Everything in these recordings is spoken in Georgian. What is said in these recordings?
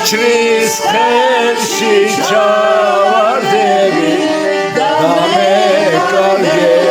ჩრის ხელში ჩავარდები და მეკარგები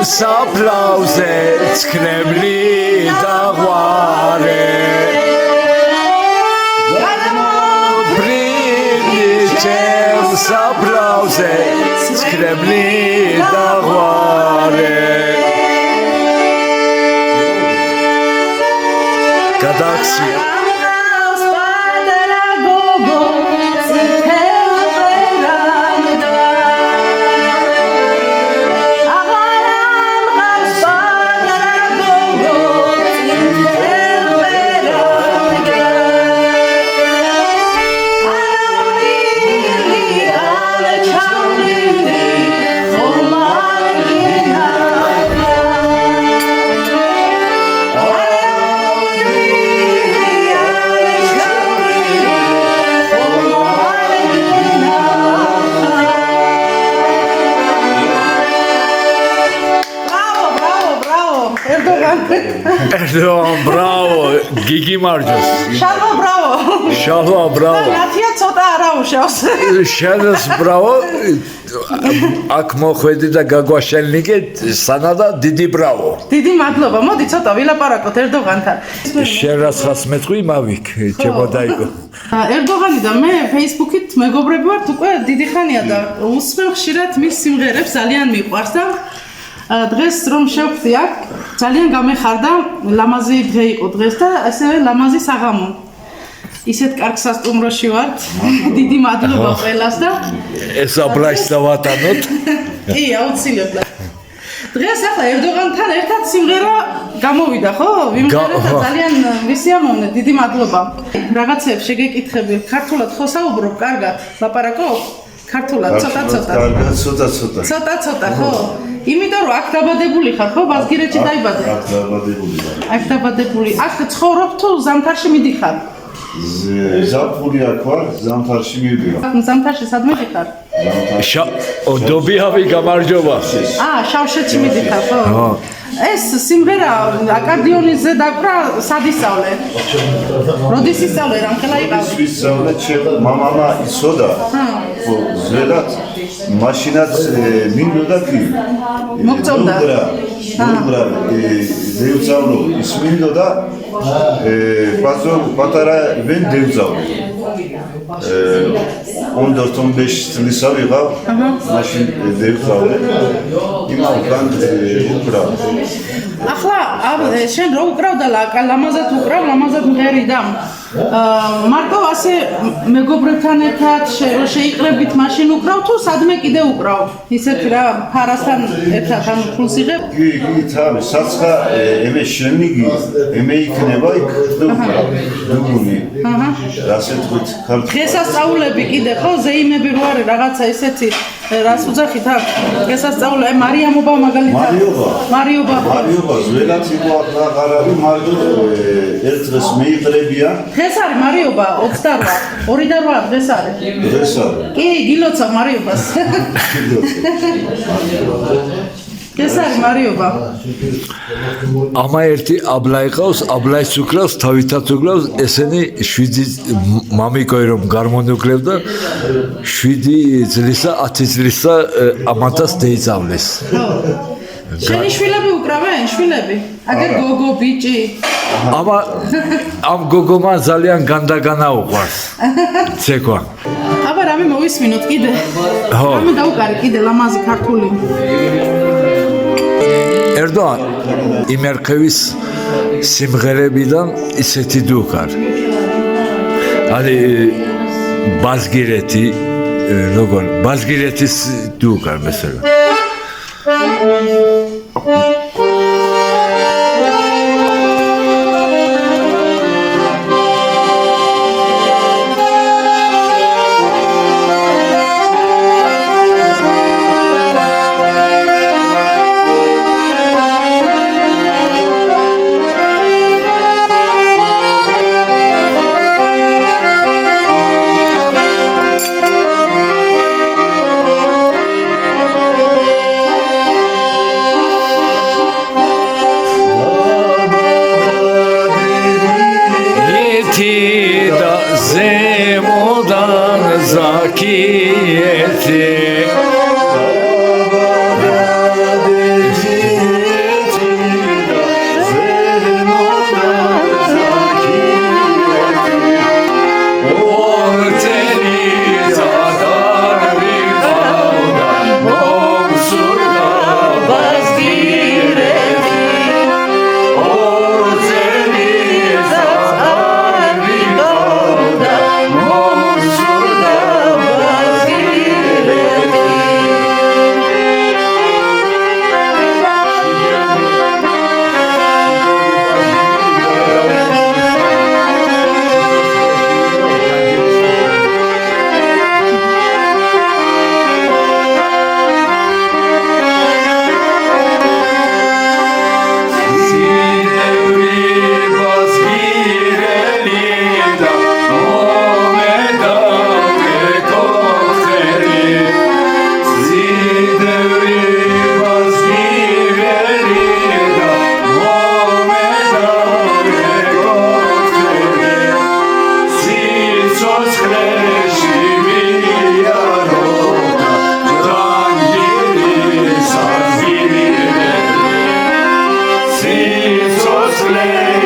საფლავზე ცქნემლი დაღვარე გადმოფრინდი ჩემ საფლავზე ცქნემლი დაღვარე გადაქსია Erdogan, bravo, Gigi Marjos. Shalva, bravo. Shalva, bravo. Natia ცოტა არა უშავს. შენს bravo. აქ მოხვედი და გაგვაშენიკე სანადა დიდი bravo. დიდი მადლობა. მოდი ცოტა ვილაპარაკოთ ერდოღანთან. შენ რაც ხას მეტყვი მავიქ, ჩემოდაიკო. ერდოღანი და მე Facebook-ით მეგობრები ვართ უკვე დიდი ხანია და უსმენ ხშირად მის სიმღერებს ძალიან მიყვარს და დღეს რომ შევხვდი აქ ძალიან გამეხარდა ლამაზი დღე იყო დღეს და ასევე ლამაზი საღამო ისეთ კარგ სასტუმროში ვართ დიდი მადლობა ყველას და ეს აბლაის დავატანოთ კი აუცილებლად დღეს ახლა ერდოღანთან ერთად სიმღერა გამოვიდა ხო ვიმღერეთ და ძალიან ვისიამოვნე დიდი მადლობა რაღაცებს შეგეკითხები ქართულად ხო საუბრობ კარგად ლაპარაკობ ქართულად ცოტა-ცოტა კარგად ცოტა-ცოტა ცოტა-ცოტა ხო იმიტომ რომ აქ დაბადებული ხარ ხო ბაზგირეთში დაიბადე აქ დაბადებული ვარ აქ დაბადებული აქ ცხოვრობ თუ ზამთარში მიდიხარ ზაფხული აქ ვარ ზამთარში მივდივარ ზამთარში სად მიდიხარ დობიავი გამარჯობა შავშეთში მიდიხარ ხო ეს სიმღერა აკარდიონზე დაკვრა სად ისწავლე როდის ისწავლე რამხელა იყავი ისწავლე მამამა იცოდა ხო ზედაც მაშინაც მინდოდა კი მოგწონდა დევწავლო ის მინდოდა პატარა ვენ დევწავლო 14-15 წლისა ვიყავ მაშინ დევწავლე იმავგან უკრავ ახლა შენ რო უკრავ და ლამაზად უკრავ ლამაზად მღერი და მარტო ასე მეგობრებთან ერთად შეიყრებით მაშინ უკრავ თუ სადმე კიდე უკრავ ისეთ რა ფარასთან ერთად ან ფულს იღებ კი თავი საცხა ემე შენიგი ემე იქნება იქ დუგუნი რასაც ვთქვით დღესასწაულები კიდე ხო ზეიმები რო არის რაღაცა ისეთი რას უძახით აქ? გესასწაული, მარიამობა მაგალითად. მარიობა. ზველაც იყო აღარ არის, მაგრამ ერთ დღეს მეიყრებიან. დღეს არის მარიობა 28, 2 დღეს არის. დღეს არის. კი, გილოცა მარიობას. ეს არის მარიობა. ამა ერთი აბლა იყავს, აბლაის უკრავს, თავითაც უკრავს, ესენი 7 მამიკოი რომ გარმონუკლევდა 7 წლისა, 10 წლისა ამათას დეიძავლეს. შენი შვილები უკრავენ, შვილები? აგერ გოგო, ბიჭი. ამ გოგომა ძალიან განდაგანა უყვარს. ცეკვა. აბა რამე მოვისმინოთ კიდე. რამე დაუკარი კიდე ლამაზი ქართული. ერდოან იმერხევის სიმღერებიდან ისეთი დუქარ. არის ბაზგირეთი, როგორ ბაზგირეთის დუქარ მესერა. Zemodan zakiyeti Let's